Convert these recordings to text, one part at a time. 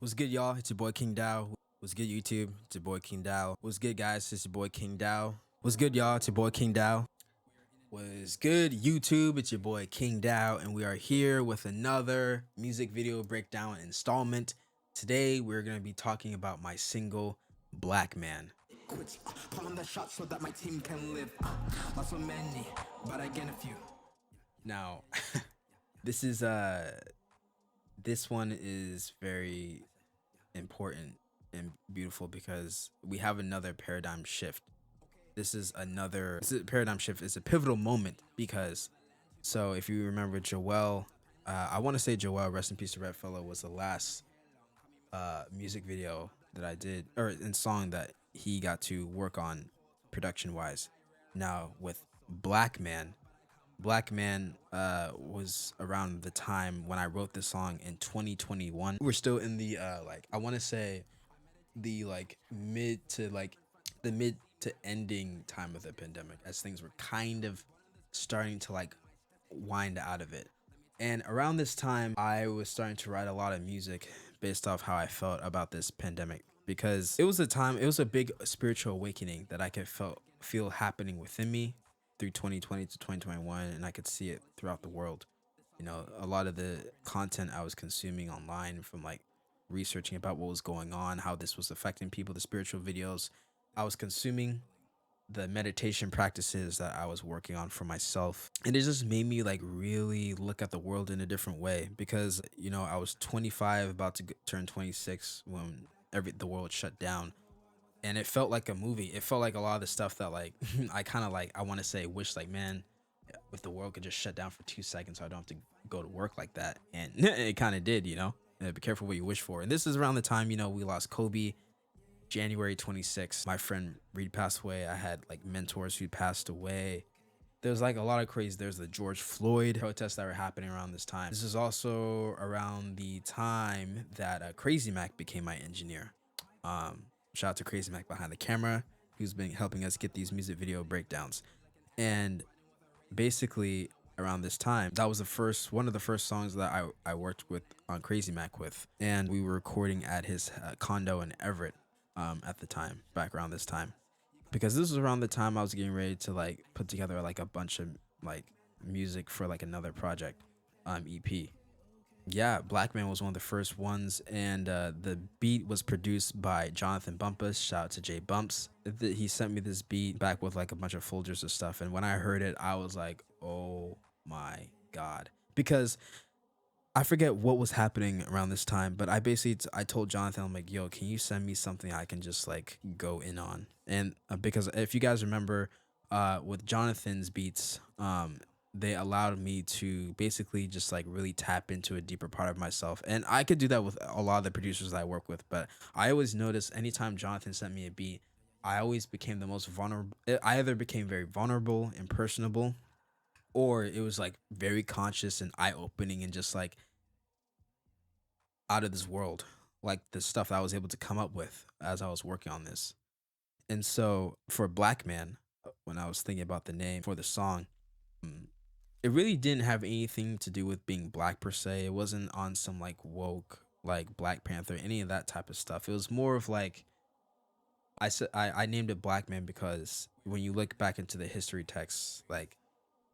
What's good, y'all? It's your boy KingDow. What's good, YouTube? It's your boy KingDow. What's good, guys? It's your boy KingDow. What's good, y'all? It's your boy KingDow. What's good, YouTube? It's your boy KingDow, and we are here with another music video breakdown installment. Today, we're going to be talking about my single, Black Man. Calling the shots so that my team can live. Not so many, but I get a few. Now, this one is very important and beautiful because we have another paradigm shift. This paradigm shift is a pivotal moment because, so if you remember Joel, I want to say Joel, rest in peace to Red Fellow, was the last music video that I did, or in song that he got to work on production wise. Now with Black Man was around the time when I wrote this song in 2021. We're still in the I want to say the mid to ending time of the pandemic, as things were kind of starting to wind out of it. And around this time, I was starting to write a lot of music based off how I felt about this pandemic, because it was a big spiritual awakening that I could feel happening within me through 2020 to 2021, and I could see it throughout the world. You know, a lot of the content I was consuming online, from researching about what was going on, how this was affecting people, the spiritual videos I was consuming, the meditation practices that I was working on for myself. And it just made me really look at the world in a different way, because, you know, I was 25, about to turn 26 when the world shut down. And it felt like a movie. It felt like a lot of the stuff that I kind of I want to say wish, man, if the world could just shut down for 2 seconds so I don't have to go to work like that. And it kind of did, you know. Be careful what you wish for. And this is around the time, you know, we lost Kobe, January 26th. My friend Reed passed away. I had mentors who passed away. There's a lot of crazy. There's the George Floyd protests that were happening around this time. This is also around the time that Krazymak became my engineer. Shout out to Krazymak behind the camera, who's been helping us get these music video breakdowns. And basically around this time, that was one of the first songs that I worked with on Krazymak with, and we were recording at his condo in Everett at the time, back around this time, because this was around the time I was getting ready to put together a bunch of music for another project, EP. Yeah, Black Man was one of the first ones, and the beat was produced by Jonathan Bumpus. Shout out to Jay Bumps. He sent me this beat back with a bunch of folders of stuff, and when I heard it, I was like, oh my god, because I forget what was happening around this time, but I told Jonathan, I'm like, yo, can you send me something I can just go in on? And because if you guys remember, with Jonathan's beats, they allowed me to basically just really tap into a deeper part of myself. And I could do that with a lot of the producers that I work with, but I always noticed anytime Jonathan sent me a beat, I always became the most vulnerable. I either became very vulnerable and personable, or it was very conscious and eye-opening and just out of this world, the stuff I was able to come up with as I was working on this. And so for Black Man, when I was thinking about the name for the song, it really didn't have anything to do with being black per se. It wasn't on some woke Black Panther, any of that type of stuff. It was more of I named it Black Man because when you look back into the history texts,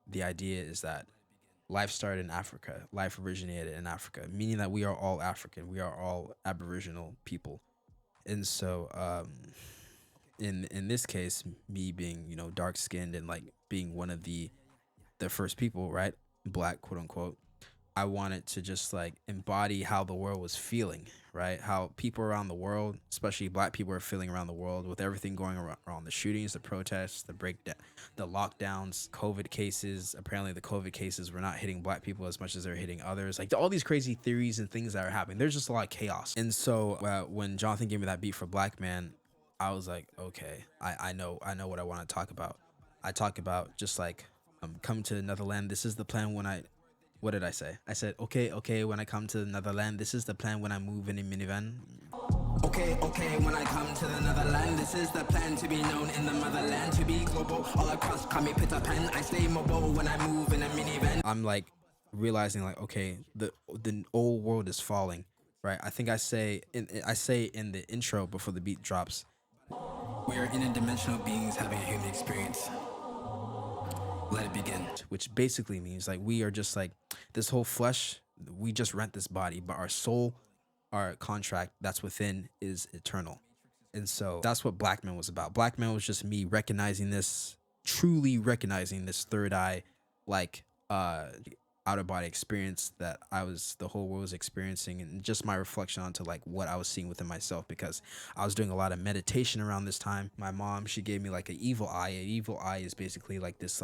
the idea is that life started in Africa. Life originated in Africa, meaning that we are all African. We are all Aboriginal people. And so in this case, me being, you know, dark skinned and being one of the first people, right, black, quote unquote, I wanted to just embody how the world was feeling, right? How people around the world, especially black people, are feeling around the world with everything going around, the shootings, the protests, the breakdown, the lockdowns, COVID cases. Apparently the COVID cases were not hitting black people as much as they're hitting others. All these crazy theories and things that are happening. There's just a lot of chaos. And so when Jonathan gave me that beat for Black Man, I was like, okay, I know what I want to talk about. I talk about just come to another land. This is the plan when what did I say? I said, okay, when I come to another land, this is the plan when I move in a minivan. Okay, when I come to another land, this is the plan to be known in the motherland, to be global, all across, call me Peter Pan. I stay mobile when I move in a minivan. I'm realizing okay, the old world is falling, right? I think I say in the intro before the beat drops, We are interdimensional beings having a human experience. Let it begin. which basically means like we are just like this whole flesh, we just rent this body, but our soul, our contract that's within is eternal. And so that's what Black Man was about. Black Man was just me recognizing this, truly recognizing this third eye, like out of body experience that the whole world was experiencing, and just my reflection onto like what I was seeing within myself, because I was doing a lot of meditation around this time. My mom, she gave me like an evil eye. An evil eye is basically like this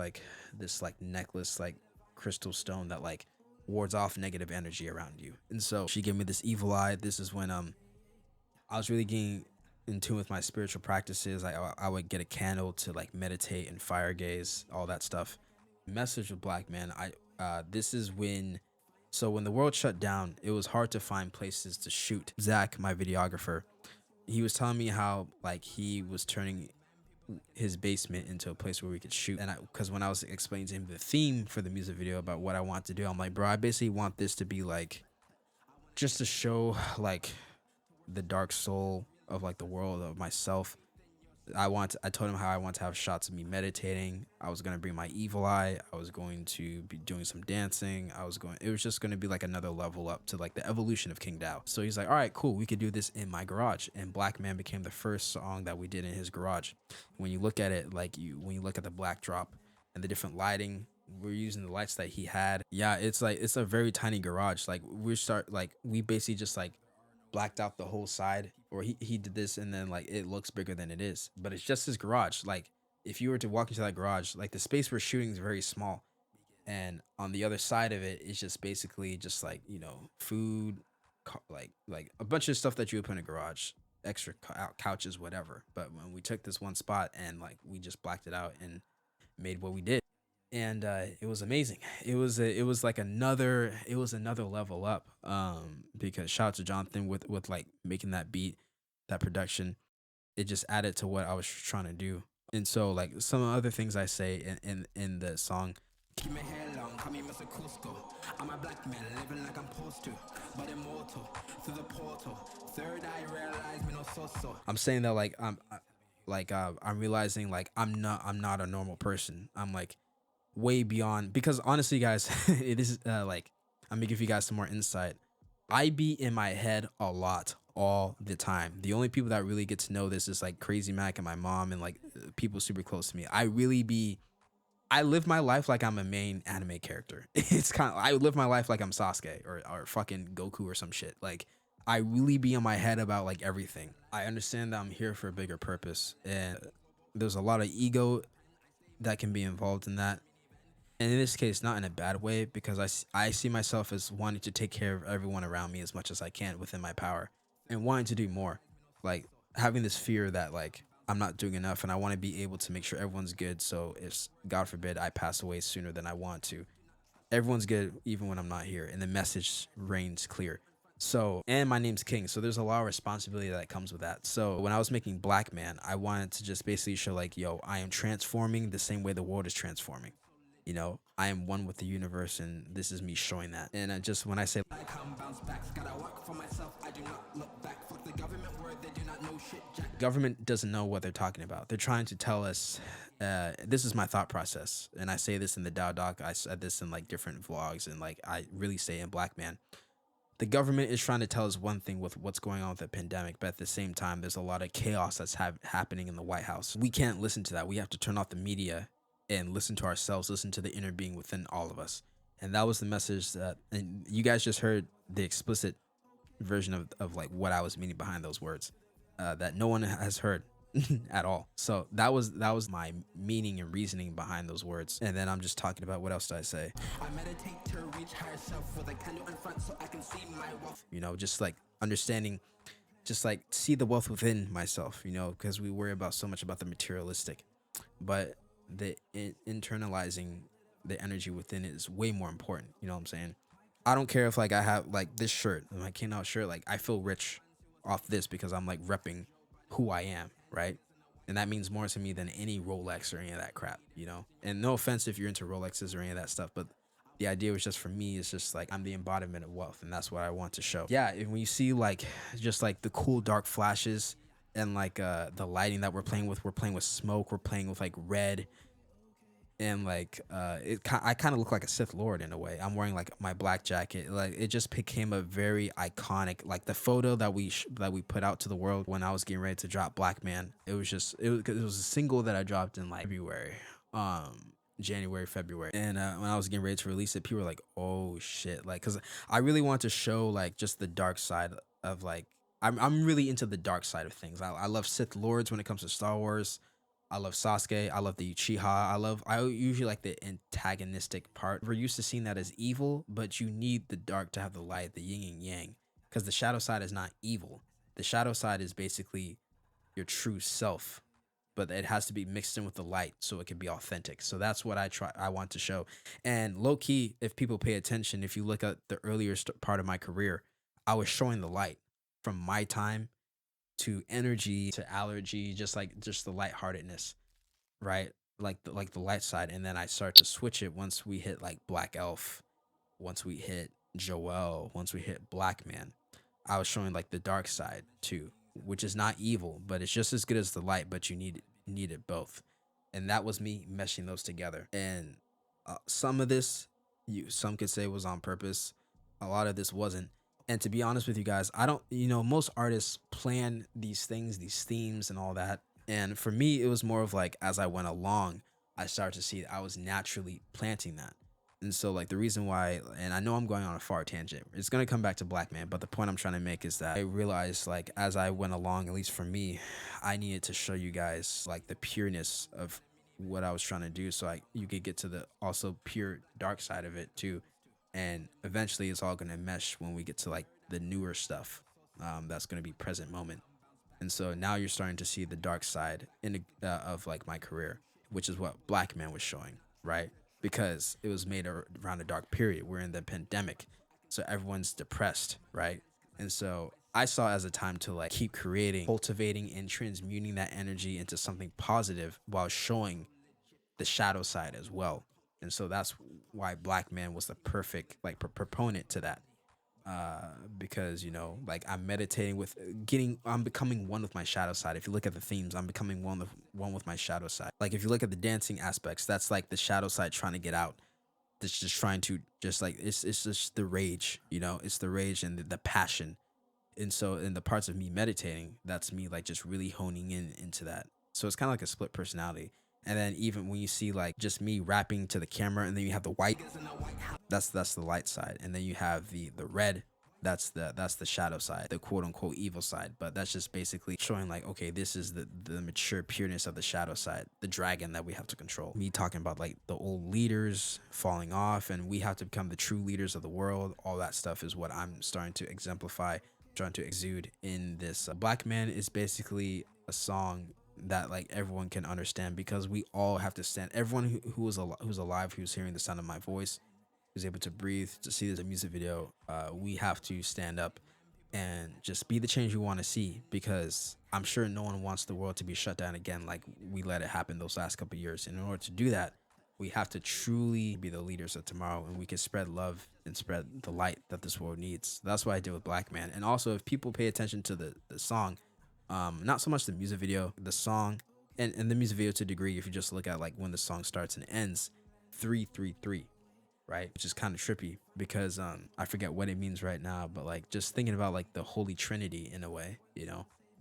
necklace, like crystal stone that like wards off negative energy around you. And so she gave me this evil eye. This is when I was really getting in tune with my spiritual practices. I would get a candle to like meditate and fire gaze, all that stuff. Message with Black Man. This is when, so when the world shut down, it was hard to find places to shoot. Zach, my videographer, he was telling me how like he was turning his basement into a place where we could shoot. And because when I was explaining to him the theme for the music video about what I want to do, I'm like, bro, I basically want this to be like just to show like the dark soul of like the world of myself. I told him how I want to have shots of me meditating. I was going to bring my evil eye. I was going to be doing some dancing. It was just going to be like another level up to like the evolution of KingDow. So he's like, all right, cool. We could do this in my garage. And Black Man became the first song that we did in his garage. When you look at it, when you look at the black drop and the different lighting, we're using the lights that he had. Yeah, it's a very tiny garage. Like we basically just like blacked out the whole side, or he did this, and then like it looks bigger than it is, but it's just his garage. Like if you were to walk into that garage, like the space we're shooting is very small, and on the other side of it is just basically just like, you know, food, like a bunch of stuff that you would put in a garage, extra couches, whatever. But when we took this one spot and like we just blacked it out and made what we did, and it was amazing. It was another level up, because shout out to Jonathan with like making that beat, that production. It just added to what I was trying to do. And so like some other things I say in the song, Keep my hair long, call me Mr. Cusco. I'm a black man living like I'm supposed to, but immortal through the portal. Third eye realize me no so. I'm saying that like I'm realizing like I'm not a normal person. I'm like way beyond, because honestly guys, it is like I'm gonna give you guys some more insight. I be in my head a lot all the time. The only people that really get to know this is like Krazymak and my mom and like people super close to me. I live my life like I'm a main anime character. I live my life like I'm Sasuke or fucking Goku or some shit. Like I really be in my head about like everything. I understand that I'm here for a bigger purpose, and there's a lot of ego that can be involved in that. And in this case, not in a bad way, because I see myself as wanting to take care of everyone around me as much as I can within my power, and wanting to do more. Like having this fear that like I'm not doing enough, and I want to be able to make sure everyone's good. So if God forbid I pass away sooner than I want to, everyone's good even when I'm not here, and the message reigns clear. So, and my name's King, so there's a lot of responsibility that comes with that. So when I was making Black Man, I wanted to just basically show like, yo, I am transforming the same way the world is transforming. You know, I am one with the universe, and this is me showing that. And when I say I come bounce back, gotta work for myself. I do not look back. Fuck the government word, they do not know shit, jack. Government doesn't know what they're talking about. They're trying to tell us, this is my thought process, and I say this in the Dow Doc. I said this in like different vlogs, and like I really say in Black Man. The government is trying to tell us one thing with what's going on with the pandemic, but at the same time, there's a lot of chaos that's happening in the White House. We can't listen to that. We have to turn off the media and listen to ourselves, listen to the inner being within all of us. And that was the message and you guys just heard the explicit version of like what I was meaning behind those words, that no one has heard at all. So that was my meaning and reasoning behind those words. And then I'm just talking about, what else did I say? I meditate to reach higher self with a candle in front so I can see my wealth. You know, just like understanding, just like see the wealth within myself, you know, because we worry about so much about the materialistic, but the internalizing the energy within it is way more important. You know what I'm saying? I don't care if like I have like this shirt, my KingDow shirt, like I feel rich off this because I'm like repping who I am, right? And that means more to me than any Rolex or any of that crap, you know? And no offense if you're into Rolexes or any of that stuff, but The idea was just for me, it's just like I'm the embodiment of wealth, and that's what I want to show. Yeah, and when you see like just like the cool dark flashes and like the lighting that we're playing with smoke, we're playing with like red, and like I kind of look like a Sith Lord in a way. I'm wearing like my black jacket. Like it just became a very iconic, like the photo that we put out to the world when I was getting ready to drop Black Man. It was just it was a single that I dropped in like February, January, February, and when I was getting ready to release it, people were like, "Oh shit!" Like, cause I really want to show like just the dark side of like I'm really into the dark side of things. I love Sith Lords when it comes to Star Wars. I love Sasuke. I love the Uchiha. I usually like the antagonistic part. We're used to seeing that as evil, but you need the dark to have the light, the yin and yang. Because the shadow side is not evil. The shadow side is basically your true self, but it has to be mixed in with the light so it can be authentic. So that's what I want to show. And low key, if people pay attention, if you look at the earlier part of my career, I was showing the light from my time to energy to allergy, just the lightheartedness, right? Like the light side, and then I start to switch it once we hit like Black Elf, once we hit Joel, once we hit Black Man. I was showing like the dark side too, which is not evil, but it's just as good as the light. But you need it both, and that was me meshing those together. And some of this, some could say was on purpose. A lot of this wasn't. And to be honest with you guys, I don't. Most artists plan these things, these themes, and all that. And for me, it was more of like as I went along, I started to see I was naturally planting that. And so like the reason why, and I know I'm going on a far tangent, it's gonna come back to Black Man, but the point I'm trying to make is that I realized like as I went along, at least for me, I needed to show you guys like the pureness of what I was trying to do, so you could get to the also pure dark side of it too. And eventually it's all gonna mesh when we get to like the newer stuff. That's gonna be present moment. And so now you're starting to see the dark side of like my career, which is what Black Man was showing, right? Because it was made around a dark period. We're in the pandemic, so everyone's depressed, right? And so I saw it as a time to like keep creating, cultivating, and transmuting that energy into something positive while showing the shadow side as well. And so that's why Black Man was the perfect like proponent to that, because like I'm meditating with I'm becoming one with my shadow side. If you look at the themes, I'm becoming one with my shadow side. Like if you look at the dancing aspects, that's like the shadow side trying to get out. It's just trying to just like it's just the rage, it's the rage and the passion. And so in the parts of me meditating, that's me like just really honing in into that. So it's kind of like a split personality. And then even when you see like just me rapping to the camera, and then you have the white, that's the light side, and then you have the red, that's the shadow side, the quote unquote evil side. But that's just basically showing like, okay, this is the mature pureness of the shadow side, the dragon that we have to control. Me talking about like the old leaders falling off, and we have to become the true leaders of the world. All that stuff is what I'm starting to exemplify, trying to exude in this. Black Man is basically a song that like everyone can understand, because we all have to stand. Everyone who's alive, who's hearing the sound of my voice, who's able to breathe, to see there's a music video, we have to stand up and just be the change we want to see, because I'm sure no one wants the world to be shut down again like we let it happen those last couple of years. And in order to do that, we have to truly be the leaders of tomorrow, and we can spread love and spread the light that this world needs. That's what I did with Black Man. And also, if people pay attention to the song, not so much the music video, the song, and the music video to a degree, if you just look at like when the song starts and ends, 333, right? Which is kind of trippy, because I forget what it means right now, but like just thinking about like the Holy Trinity in a way,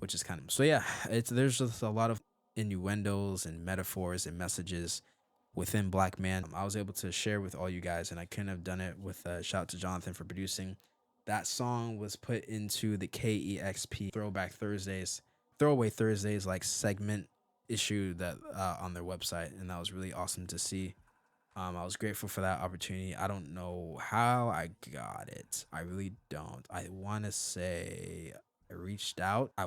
which is kind of, so yeah, there's just a lot of innuendos and metaphors and messages within Black Man. I was able to share with all you guys, and I couldn't have done it with shout out to Jonathan for producing. That song was put into the KEXP Throwaway Thursdays like segment issue that on their website, and that was really awesome to see. I was grateful for that opportunity. I don't know how I got it. I really don't. I want to say I reached out. I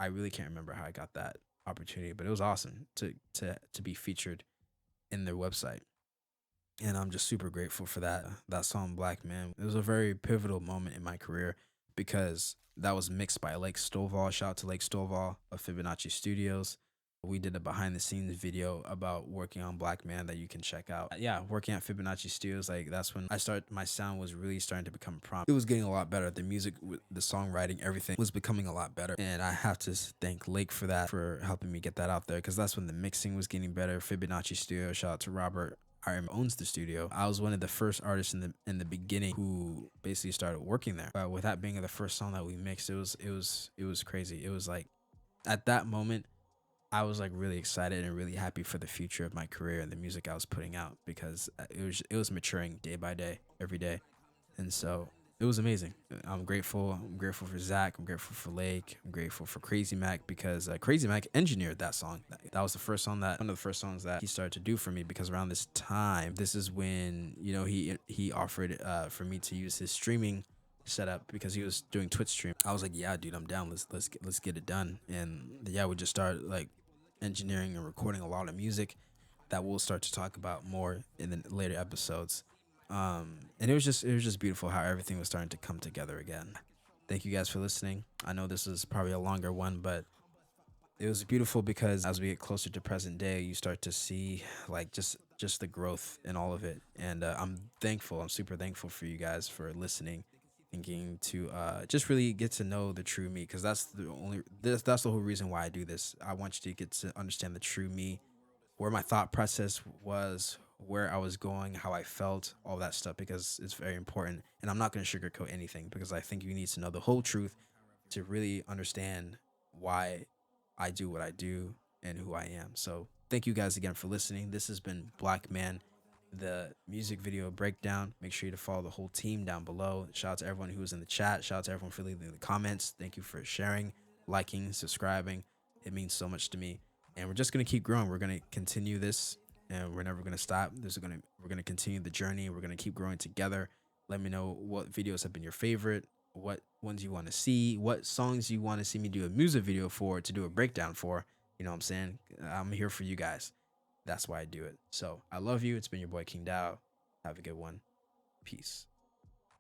really can't remember how I got that opportunity, but it was awesome to be featured in their website. And I'm just super grateful for that song Black Man. It was a very pivotal moment in my career, because that was mixed by Lake Stovall. Shout out to Lake Stovall of Fibonacci Studios. We did a behind the scenes video about working on Black Man that you can check out. Yeah, working at Fibonacci Studios, like that's when my sound was really starting to become prompt. It was getting a lot better. The music, the songwriting, everything was becoming a lot better. And I have to thank Lake for that, for helping me get that out there, because that's when the mixing was getting better. Fibonacci Studio, shout out to Robert. Owns the studio. I was one of the first artists in the beginning who basically started working there. But with that being the first song that we mixed, it was crazy. It was like at that moment I was like really excited and really happy for the future of my career and the music I was putting out, because it was maturing day by day, every day, and so it was amazing. I'm grateful. I'm grateful for Zach. I'm grateful for Lake. I'm grateful for Krazymak, because Krazymak engineered that song. That was the first song that one of the first songs that he started to do for me, because around this time, this is when he offered for me to use his streaming setup, because he was doing Twitch stream. I was like, yeah, dude, I'm down. Let's get it done. And yeah, we just started like engineering and recording a lot of music that we'll start to talk about more in the later episodes. And it was just beautiful how everything was starting to come together again. Thank you guys for listening. I know this is probably a longer one, but it was beautiful because as we get closer to present day, you start to see like just the growth in all of it. And I'm thankful. I'm super thankful for you guys for listening and getting to just really get to know the true me, because that's the whole reason why I do this. I want you to get to understand the true me, where my thought process was, where I was going, how I felt, all that stuff, because it's very important. And I'm not going to sugarcoat anything, because I think you need to know the whole truth to really understand why I do what I do and who I am. So thank you guys again for listening. This has been Black Man, the music video breakdown. Make sure you to follow the whole team down below. Shout out to everyone who was in the chat. Shout out to everyone for leaving the comments. Thank you for sharing, liking, subscribing. It means so much to me. And we're just gonna keep growing. We're gonna continue this, and we're never gonna stop. We're gonna continue the journey. We're gonna keep growing together. Let me know what videos have been your favorite, what ones you want to see, what songs you want to see me do a music video for, to do a breakdown for. You know what I'm saying? I'm here for you guys. That's why I do it. So I love you. It's been your boy KingDow. Have a good one. Peace.